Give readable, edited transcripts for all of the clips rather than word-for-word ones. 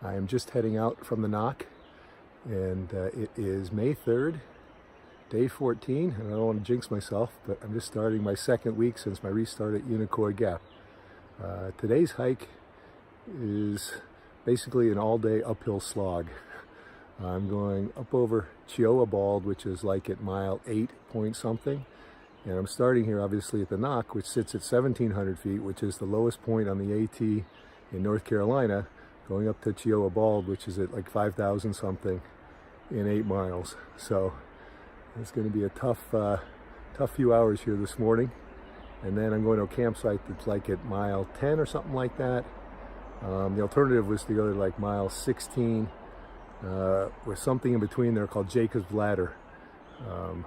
I am just heading out from the NOC, and it is May 3rd, day 14, and I don't want to jinx myself, but I'm just starting my second week since my restart at Unicoi Gap. Today's hike is basically an all-day uphill slog. I'm going up over Chihuahua Bald, which is like at mile 8 point something, and I'm starting here obviously at the NOC, which sits at 1,700 feet, which is the lowest point on the AT in North Carolina, going up to Chihuahua Bald, which is at like 5,000 something in 8 miles. So it's going to be a tough few hours here this morning. And then I'm going to a campsite that's like at mile 10 or something like that. The alternative was to go to like mile 16 with something in between there called Jacob's Ladder,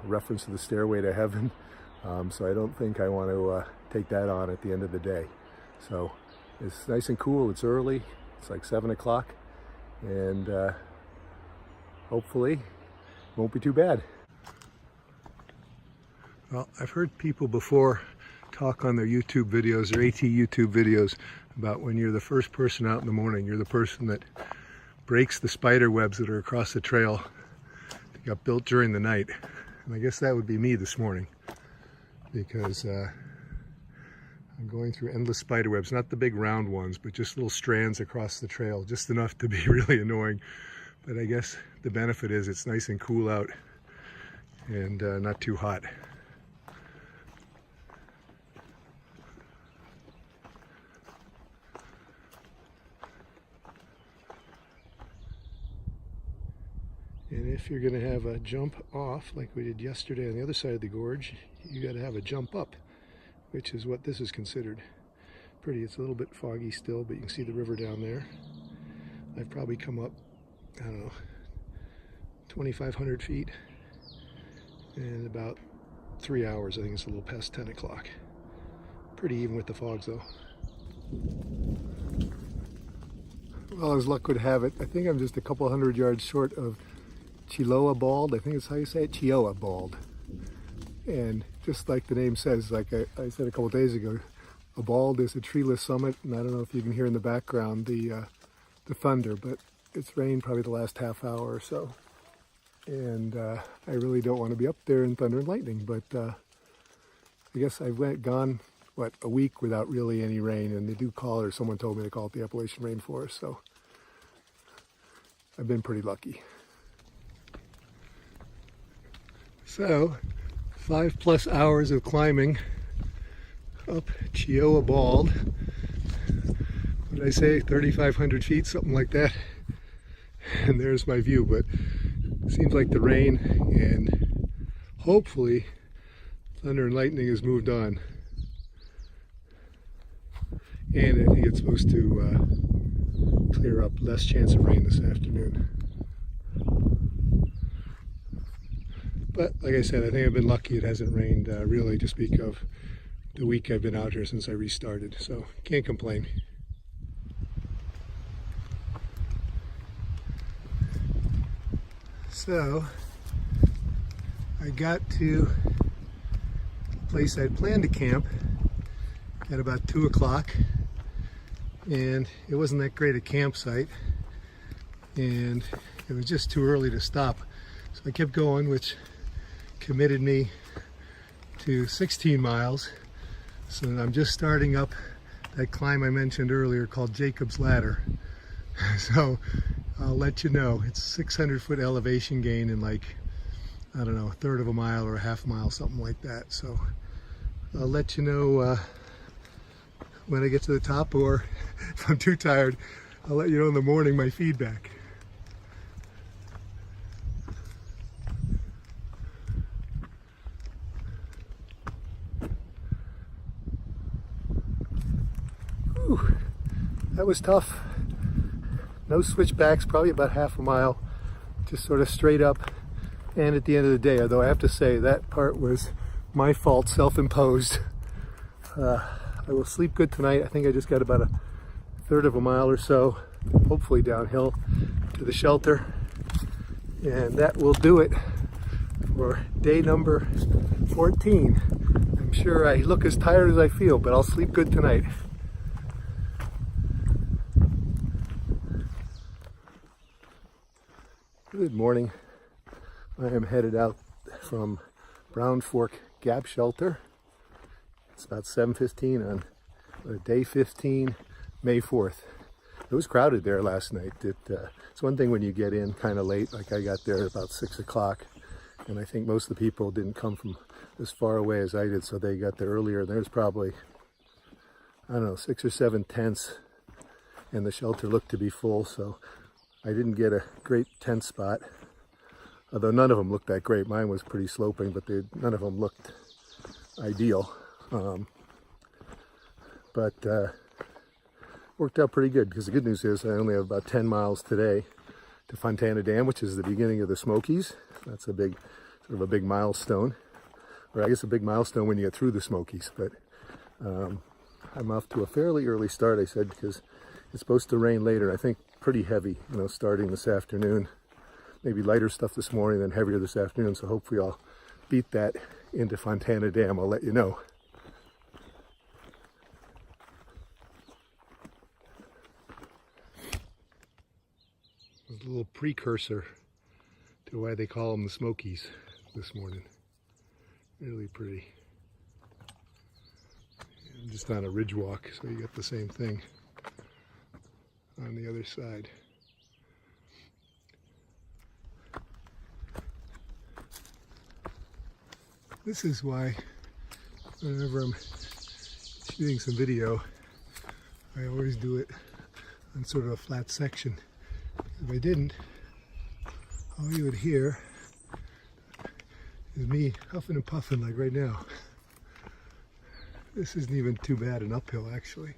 reference to the Stairway to Heaven. So I don't think I want to take that on at the end of the day. So it's nice and cool. It's early. It's like 7 o'clock, and hopefully it won't be too bad. Well, I've heard people before talk on their YouTube videos, or AT YouTube videos, about when you're the first person out in the morning, you're the person that breaks the spider webs that are across the trail that got built during the night. And I guess that would be me this morning, because I'm going through endless spider webs, not the big round ones, but just little strands across the trail, just enough to be really annoying. But I guess the benefit is it's nice and cool out and not too hot. And if you're going to have a jump off like we did yesterday on the other side of the gorge, you got to have a jump up, which is what this is considered. Pretty. It's a little bit foggy still, but you can see the river down there. I've probably come up, I don't know, 2,500 feet in about 3 hours. I think it's a little past 10 o'clock. Pretty even with the fogs though. Well, as luck would have it, I think I'm just a couple hundred yards short of Chihuahua Bald. I think it's how you say it, Chihuahua Bald. And just like the name says, like I said a couple days ago, a bald is a treeless summit, and I don't know if you can hear in the background the thunder, but it's rained probably the last half hour or so. And I really don't want to be up there in thunder and lightning, but I guess I've gone, what, a week without really any rain, and they do call it, or someone told me they call it the Appalachian Rainforest, so I've been pretty lucky. So, 5+ hours of climbing up Chihuahua Bald. What did I say? 3,500 feet, something like that. And there's my view, but it seems like the rain and hopefully thunder and lightning has moved on. And I think it's supposed to clear up, less chance of rain this afternoon. But like I said, I think I've been lucky it hasn't rained really to speak of the week I've been out here since I restarted, so can't complain. So I got to the place I'd planned to camp at about 2 o'clock, and it wasn't that great a campsite, and it was just too early to stop. So I kept going, which committed me to 16 miles. So I'm just starting up that climb I mentioned earlier called Jacob's Ladder. So I'll let you know, it's 600-foot elevation gain in like, I don't know, a third of a mile or a half mile, something like that. So I'll let you know when I get to the top, or if I'm too tired, I'll let you know in the morning my feedback. Whew, that was tough. No switchbacks, probably about half a mile, just sort of straight up. And at the end of the day, although I have to say that part was my fault, self-imposed. I will sleep good tonight. I think I just got about a third of a mile or so, hopefully downhill to the shelter. And that will do it for day number 14. I'm sure I look as tired as I feel, but I'll sleep good tonight. Good morning. I am headed out from Brown Fork Gap Shelter. It's about 7:15 on day 15, May 4th. It was crowded there last night. It's one thing when you get in kind of late, like I got there about 6 o'clock, and I think most of the people didn't come from as far away as I did, so they got there earlier. There's probably, I don't know, 6 or 7 tents, and the shelter looked to be full, so I didn't get a great tent spot, although none of them looked that great. Mine was pretty sloping, but none of them looked ideal. But worked out pretty good, because the good news is I only have about 10 miles today to Fontana Dam, which is the beginning of the Smokies. That's a big, sort of a big milestone, or I guess a big milestone when you get through the Smokies. But I'm off to a fairly early start, I said, because it's supposed to rain later. I think pretty heavy, starting this afternoon. Maybe lighter stuff this morning, then heavier this afternoon. So hopefully I'll beat that into Fontana Dam. I'll let you know. A little precursor to why they call them the Smokies this morning. Really pretty. I'm just on a ridge walk, so you get the same thing on the other side. This is why whenever I'm shooting some video, I always do it on sort of a flat section. If I didn't, all you would hear is me huffing and puffing like right now. This isn't even too bad an uphill, actually.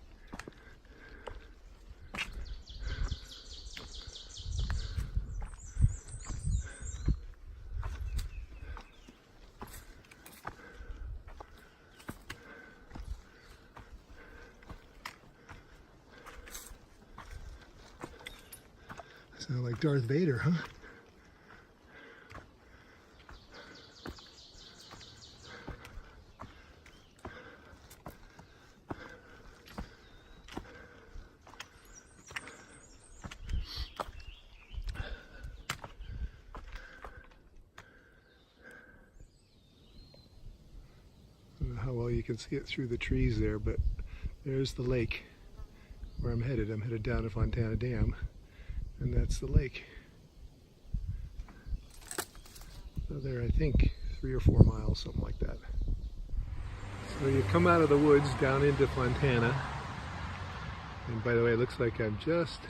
Sound like Darth Vader, huh? I don't know how well you can see it through the trees there, but there's the lake where I'm headed. I'm headed down to Fontana Dam. And that's the lake. So there, I think 3 or 4 miles, something like that. So you come out of the woods down into Fontana, and by the way, it looks like I'm just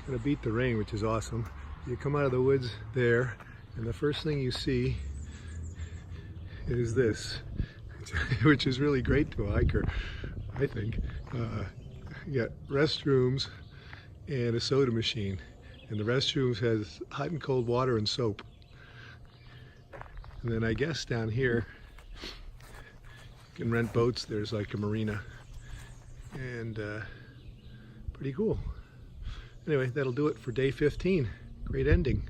gonna beat the rain, which is awesome. You come out of the woods there, and the first thing you see is this, which is really great to a hiker, I think. You got restrooms and a soda machine, and the restrooms has hot and cold water and soap. And then I guess down here you can rent boats. There's like a marina, and pretty cool. Anyway, that'll do it for day 15. Great ending.